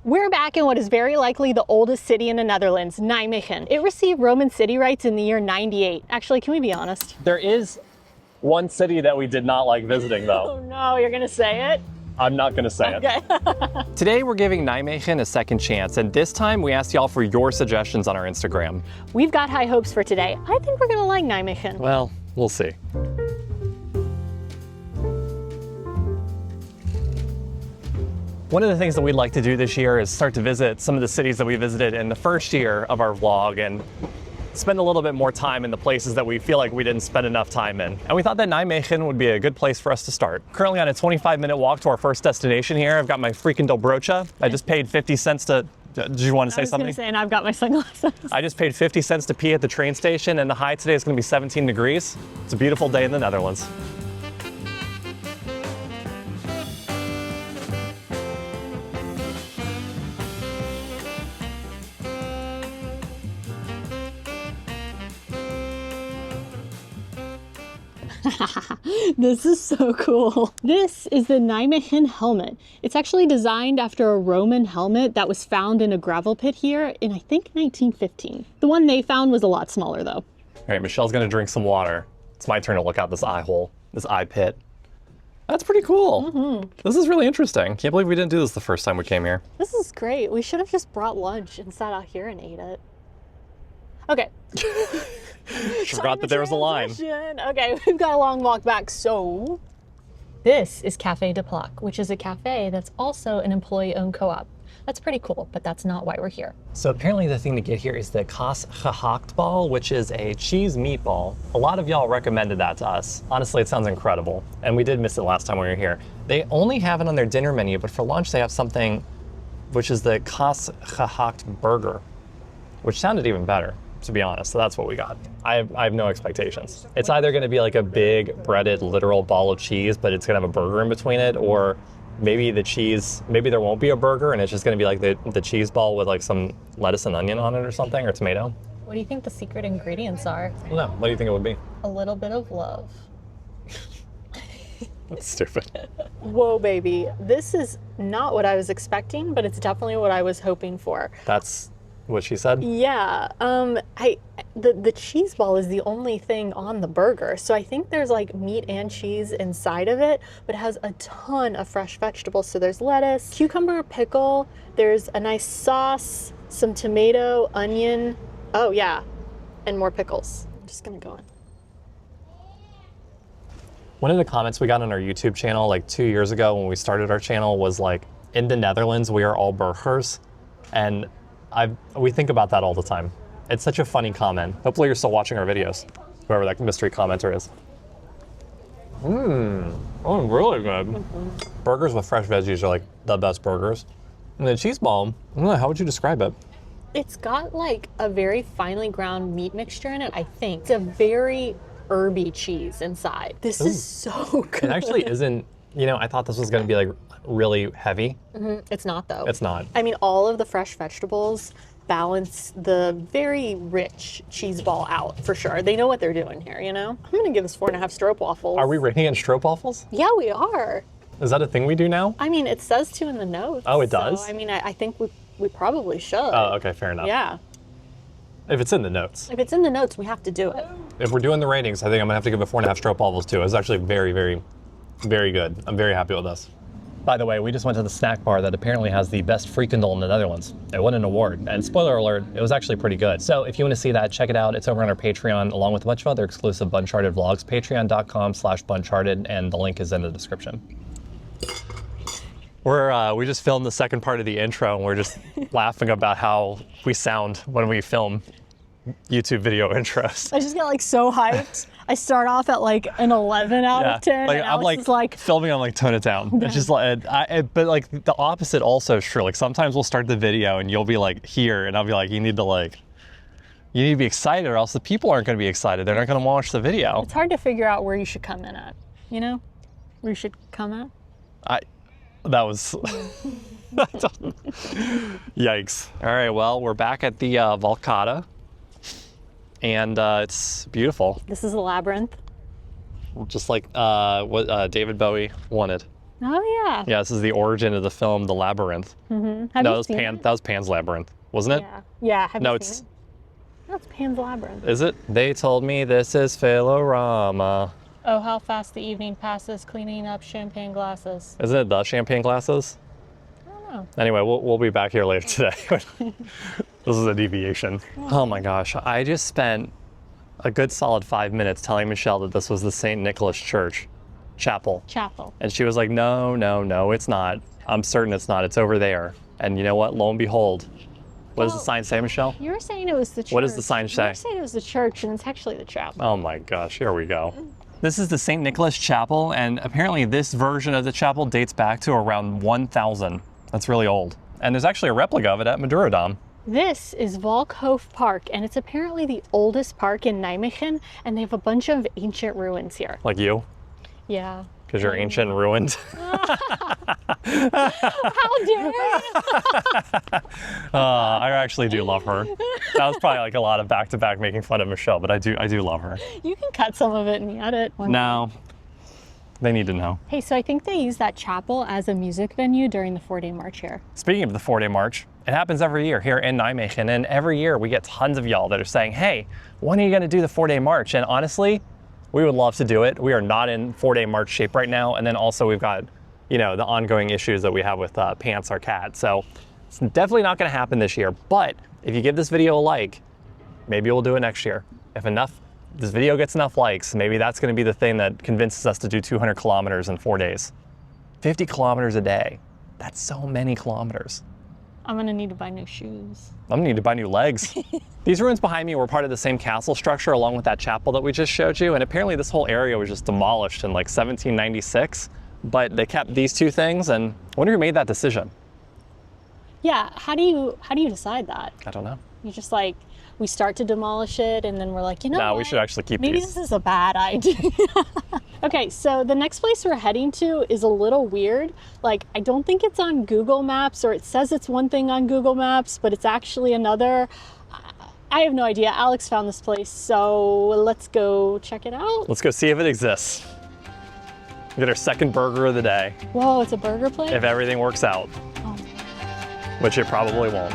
We're back in what is very likely the oldest city in the Netherlands, Nijmegen. It received Roman city rights in the year 98. Actually, can we be honest? There is one city that we did not like visiting though. Oh no, you're gonna say it? I'm not gonna say it. Today we're giving Nijmegen a second chance, and this time we asked y'all for your suggestions on our Instagram. We've got high hopes for today. I think we're gonna like Nijmegen. Well, we'll see. One of the things that we'd like to do this year is start to visit some of the cities that we visited in the first year of our vlog and spend a little bit more time in the places that we feel like we didn't spend enough time in. And we thought that Nijmegen would be a good place for us to start. Currently on a 25-minute walk to our first destination here. I've got my freaking Dobrocha. I just paid 50 cents to, did you want to say something? I was gonna say, and I've got my sunglasses. I just paid 50 cents to pee at the train station, and the high today is gonna be 17 degrees. It's a beautiful day in the Netherlands. This is so cool. This is the Nijmegen helmet. It's actually designed after a Roman helmet that was found in a gravel pit here in, I think, 1915. The one they found was a lot smaller though. All right, Michelle's gonna drink some water. It's my turn to look out this eye hole, this eye pit. That's pretty cool. This is really interesting. Can't believe we didn't do this the first time we came here. This is great. We should have just brought lunch and sat out here and ate it. Okay. Forgot that there was a line. Okay, we've got a long walk back, so this is Café de Plak, which is a cafe that's also an employee-owned co-op. That's pretty cool, but that's not why we're here. So apparently the thing to get here is the kaasgehaktbal, which is a cheese meatball. A lot of y'all recommended that to us. Honestly, it sounds incredible, and we did miss it last time we were here. They only have it on their dinner menu, but for lunch they have something which is the kaasgehaktbal burger, which sounded even better, to be honest. So that's what we got. I have no expectations. It's either gonna be like a big breaded literal ball of cheese, but it's gonna have a burger in between it, or maybe the cheese, maybe there won't be a burger and it's just gonna be like the cheese ball with like some lettuce and onion on it or something, or tomato. What do you think the secret ingredients are? No, what do you think it would be? A little bit of love. That's stupid. Whoa, baby. This is not what I was expecting, but it's definitely what I was hoping for. That's what she said? Yeah, the cheese ball is the only thing on the burger. So I think there's like meat and cheese inside of it, but it has a ton of fresh vegetables. So there's lettuce, cucumber, pickle, there's a nice sauce, some tomato, onion. Oh yeah, and more pickles. I'm just gonna go in. One of the comments we got on our YouTube channel like 2 years ago when we started our channel was like, in the Netherlands, we are all burgers. And we think about that all the time. It's such a funny comment. Hopefully you're still watching our videos, whoever that mystery commenter is. Oh, really good. Burgers with fresh veggies are like the best burgers. And the cheese ball, I don't know, how would you describe it? It's got like a very finely ground meat mixture in it, I think. It's a very herby cheese inside. This is so good. It actually isn't, you know, I thought this was gonna be like really heavy. It's not though. It's not. I mean, all of the fresh vegetables balance the very rich cheese ball out for sure. They know what they're doing here, you know? I'm gonna give this 4.5 stroopwafels. Are we rating in stroopwafels? Yeah, we are. Is that a thing we do now? I mean, it says to in the notes. Oh, it does? So, I mean, I think we probably should. Oh, okay, fair enough. Yeah. If it's in the notes. If it's in the notes, we have to do it. If we're doing the ratings, I think I'm gonna have to give it 4.5 stroopwafels too. It's actually very, very, very good. I'm very happy with this. By the way, we just went to the snack bar that apparently has the best frikandel in the Netherlands. It won an award, and spoiler alert, it was actually pretty good. So if you want to see that, check it out. It's over on our Patreon, along with a bunch of other exclusive Buncharted vlogs, patreon.com/Buncharted, and the link is in the description. We just filmed the second part of the intro, and we're just laughing about how we sound when we film YouTube video intros. I just get like so hyped. I start off at like an 11 out of 10. Like, and I'm Alex like is filming, I'm like tone it down. It's just like, but like the opposite also is true. Like sometimes we'll start the video and you'll be like here, and I'll be like, you need to be excited, or else the people aren't going to be excited. They're not going to watch the video. It's hard to figure out where you should come in at, you know? Where you should come at. That was, yikes. All right, well, we're back at the Waalkade, and it's beautiful. This is a labyrinth. Just like what David Bowie wanted. Oh yeah. Yeah, this is the origin of the film, The Labyrinth. Have No, you that was seen it? That was Pan's Labyrinth, wasn't it? Yeah. Yeah. Have No, you seen it? No, it's Pan's Labyrinth. Is it? They told me this is Velorama. Oh, how fast the evening passes cleaning up champagne glasses. Isn't it the champagne glasses? I don't know. Anyway, we'll be back here later today. This is a deviation. Oh my gosh, I just spent a good solid 5 minutes telling Michelle that this was the St. Nicholas Church Chapel. And she was like, no, it's not. I'm certain it's not. It's over there. And you know what? Lo and behold, what does the sign say, Michelle? You were saying it was the church. What does the sign say? You were saying it was the church, and it's actually the chapel. Oh my gosh, here we go. This is the St. Nicholas Chapel, and apparently this version of the chapel dates back to around 1000. That's really old. And there's actually a replica of it at Madurodam. This is Valkhof Park, and it's apparently the oldest park in Nijmegen, and they have a bunch of ancient ruins here. Like you? Yeah. Because you're ancient and ruined. How dare you? I actually do love her. That was probably like a lot of back-to-back making fun of Michelle, but I do love her. You can cut some of it in the edit. No, they need to know. Hey, so I think they use that chapel as a music venue during the 4-day march here. Speaking of the 4-day march, it happens every year here in Nijmegen, and every year we get tons of y'all that are saying, hey, when are you gonna do the 4-day march? And honestly, we would love to do it. We are not in 4-day march shape right now. And then also we've got, you know, the ongoing issues that we have with Pants, our cat. So it's definitely not gonna happen this year. But if you give this video a like, maybe we'll do it next year. If this video gets enough likes, maybe that's gonna be the thing that convinces us to do 200 kilometers in 4 days. 50 kilometers a day. That's so many kilometers. I'm gonna need to buy new shoes. I'm gonna need to buy new legs. These ruins behind me were part of the same castle structure along with that chapel that we just showed you. And apparently this whole area was just demolished in like 1796, but they kept these two things. And I wonder who made that decision. Yeah, how do you decide that? I don't know. You just like, we start to demolish it and then we're like, you know No, what? we should actually keep Maybe these. this is a bad idea. Okay, so the next place we're heading to is a little weird. Like, I don't think it's on Google Maps, or it says it's one thing on Google Maps, but it's actually another. I have no idea. Alex found this place, so let's go check it out. Let's go see if it exists. Get our second burger of the day, Whoa, it's a burger place? if everything works out, Oh. which it probably won't.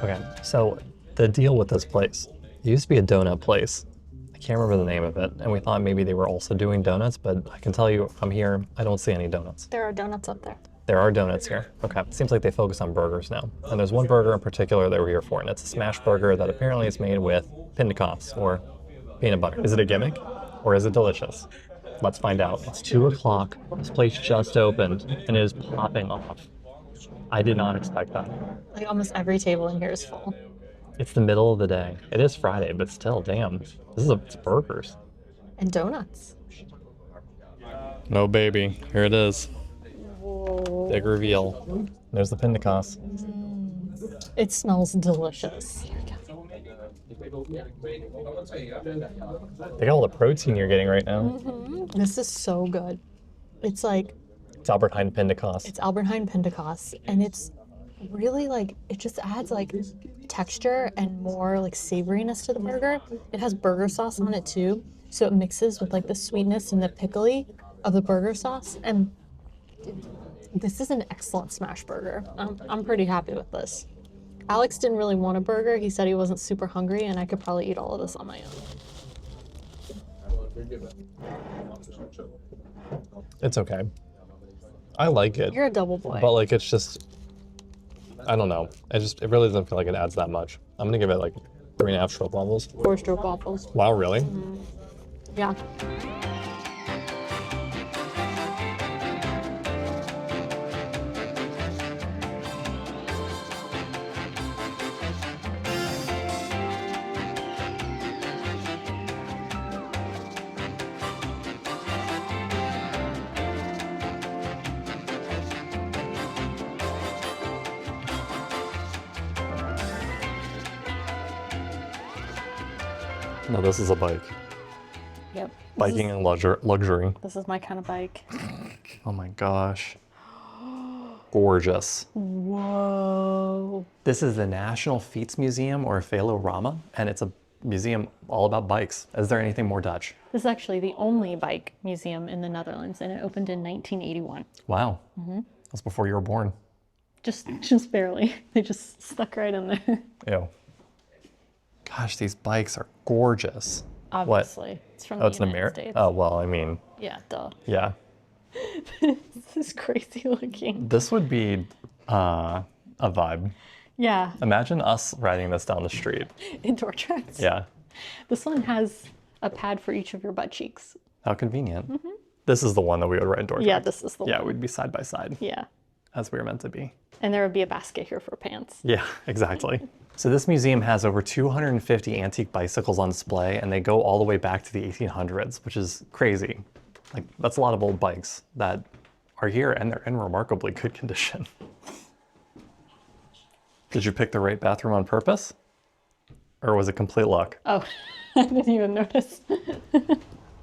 Okay, so the deal with this place, it used to be a donut place. I can't remember the name of it, and we thought maybe they were also doing donuts, but I can tell you from here, I don't see any donuts. There are donuts up there. There are donuts here. Okay, seems like they focus on burgers now. And there's one burger in particular that we're here for, and it's a smash burger that apparently is made with pindacoffs or peanut butter. Is it a gimmick, or is it delicious? Let's find out. It's 2 o'clock, this place just opened, and it is popping off. I did not expect that. Like, almost every table in here is full. It's the middle of the day. It is Friday, but still, damn. It's burgers. And donuts. No, baby. Here it is. Whoa. Big reveal. There's the pindacoffs. It smells delicious. Look at all the protein you're getting right now. This is so good. It's like, It's Albert Heijn pindacoffs. it's Albert Heijn Pentecost, and it's really like, it just adds like texture and more like savoriness to the burger. It has burger sauce on it too, so it mixes with like the sweetness and the pickly of the burger sauce, and this is an excellent smash burger. I'm pretty happy with this. Alex didn't really want a burger. He said he wasn't super hungry, and I could probably eat all of this on my own. It's okay. I like it, You're a double boy. but like it's just, I don't know. It really doesn't feel like it adds that much. I'm gonna give it like 3.5 stroke levels. 4 stroke waffles. Wow, really? Yeah. No, this is a bike. Yep. Biking and luxury. This is my kind of bike. Oh my gosh. Gorgeous. Whoa. This is the National Fietsmuseum or Velorama, and it's a museum all about bikes. Is there anything more Dutch? This is actually the only bike museum in the Netherlands, and it opened in 1981. Wow. That's before you were born. Just barely. They just stuck right in there. Ew. Gosh, these bikes are gorgeous. Obviously. What? It's from Oh, the it's an United American. States. Oh, well, I mean, Yeah, duh. yeah. This is crazy looking. This would be a vibe. Yeah, Imagine us riding this down the street. indoor tracks. Yeah. This one has a pad for each of your butt cheeks. How convenient. This is the one that we would ride indoor Yeah, tracks. this is the Yeah, one. we'd be side by side, Yeah. as we were meant to be. And there would be a basket here for pants. Yeah, exactly. So this museum has over 250 antique bicycles on display, and they go all the way back to the 1800s, which is crazy. Like, that's a lot of old bikes that are here, and they're in remarkably good condition. Did you pick the right bathroom on purpose? Or was it complete luck? Oh, I didn't even notice.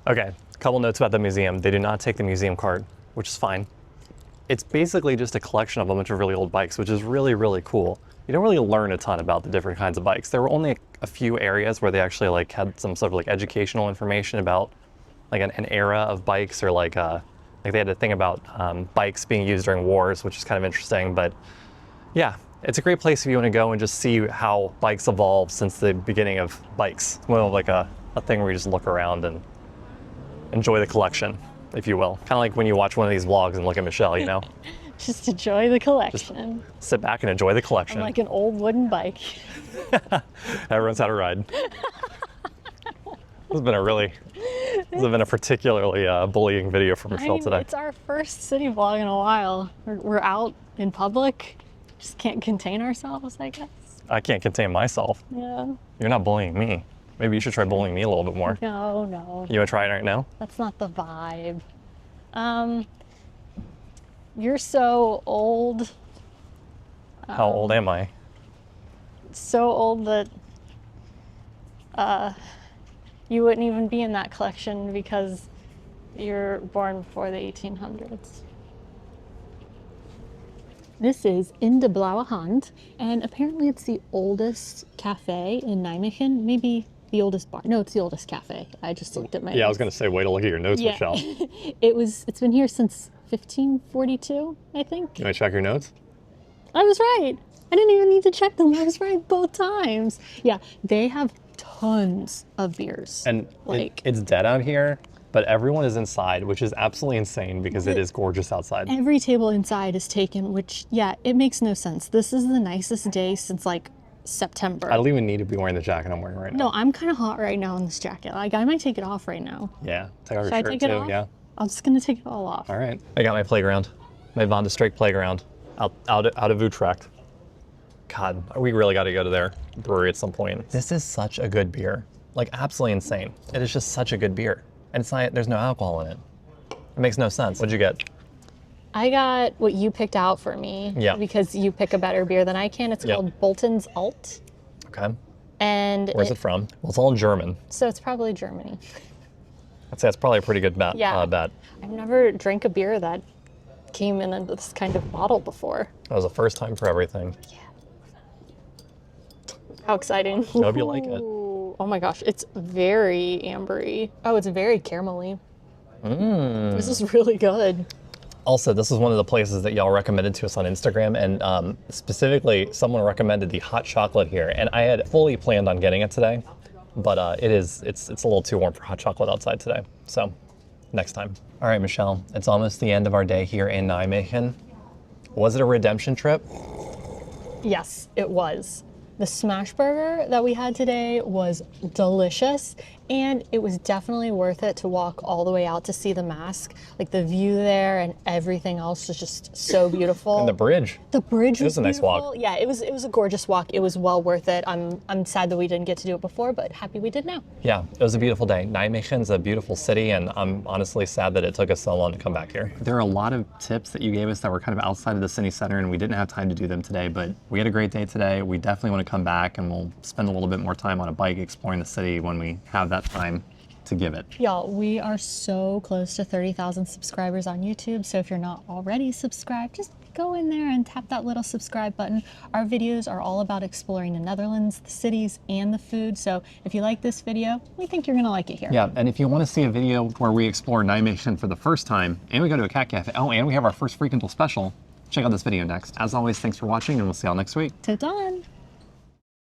Okay, a couple notes about the museum. They do not take the museum card, which is fine. It's basically just a collection of a bunch of really old bikes, which is really, really cool. You don't really learn a ton about the different kinds of bikes. There were only a few areas where they actually like had some sort of like educational information about like an era of bikes, or like they had a thing about bikes being used during wars, which is kind of interesting. But yeah, it's a great place if you want to go and just see how bikes evolved since the beginning of bikes. Well, like a thing where you just look around and enjoy the collection, if you will. Kind of like when you watch one of these vlogs and look at Michelle, you know? Just enjoy the collection. Sit back and enjoy the collection. I'm like an old wooden bike. Everyone's had a ride. This has been a particularly bullying video for Michelle today. It's our first city vlog in a while. We're out in public. Just can't contain ourselves, I guess. I can't contain myself. Yeah. You're not bullying me. Maybe you should try bullying me a little bit more. No. You want to try it right now? That's not the vibe. You're so old. How old am I? So old that you wouldn't even be in that collection because you're born before the 1800s. This is in de Blaauwe Hand, and apparently it's the oldest cafe in Nijmegen. Maybe the oldest bar. No, it's the oldest cafe. I just looked at my Yeah, I was going to say, way to look at your notes, Yeah. Michelle. It's been here since 1542, I think. You want to check your notes? I was right. I didn't even need to check them. I was right both times. Yeah, they have tons of beers. And like it's dead out here, but everyone is inside, which is absolutely insane because it is gorgeous outside. every table inside is taken, which, yeah, it makes no sense. This is the nicest day since like September. I don't even need to be wearing the jacket I'm wearing right now. No, I'm kind of hot right now in this jacket. Like, I might take it off right now. Yeah, take off your Should I shirt take it too. off? Yeah. I'm just gonna take it all off. All right. I got my playground, my Van de Streek playground, out of Utrecht. God, we really got to go to their brewery at some point. This is such a good beer, like absolutely insane. It is just such a good beer, and it's not. There's no alcohol in it. It makes no sense. What'd you get? I got what you picked out for me. Yeah. Because you pick a better beer than I can. It's Yep. called Bolton's Alt. Okay. And Where's it from? Well, it's all in German. so it's probably Germany. I'd say that's probably a pretty good bet. Yeah. Bet. I've never drank a beer that came in this kind of bottle before. That was the first time for everything. How exciting. I hope you like it. Ooh. Oh my gosh, it's very ambery. Oh, it's very caramelly. This is really good. Also, this is one of the places that y'all recommended to us on Instagram, and specifically, someone recommended the hot chocolate here, and I had fully planned on getting it today, but it's a little too warm for hot chocolate outside today, so next time. All right, Michelle, it's almost the end of our day here in Nijmegen. Was it a redemption trip? Yes, it was. The smash burger that we had today was delicious, and it was definitely worth it to walk all the way out to see the mask. Like, the view there and everything else was just so beautiful. And the bridge. The bridge was was a nice walk. beautiful. Yeah, it was a gorgeous walk. It was well worth it. I'm sad that we didn't get to do it before, but happy we did now. Yeah, it was a beautiful day. Nijmegen's a beautiful city, and I'm honestly sad that it took us so long to come back here. There are a lot of tips that you gave us that were kind of outside of the city center, and we didn't have time to do them today, but we had a great day today. We definitely want to come back, and we'll spend a little bit more time on a bike exploring the city when we have that time to give it. Y'all, we are so close to 30,000 subscribers on YouTube, so if you're not already subscribed, just go in there and tap that little subscribe button. Our videos are all about exploring the Netherlands, the cities, and the food, so if you like this video, we think you're gonna like it here. Yeah, and if you want to see a video where we explore Nijmegen for the first time, and we go to a cat cafe, oh, and we have our first Freakendal special, check out this video next. As always, thanks for watching, and we'll see y'all next week. Tot dan!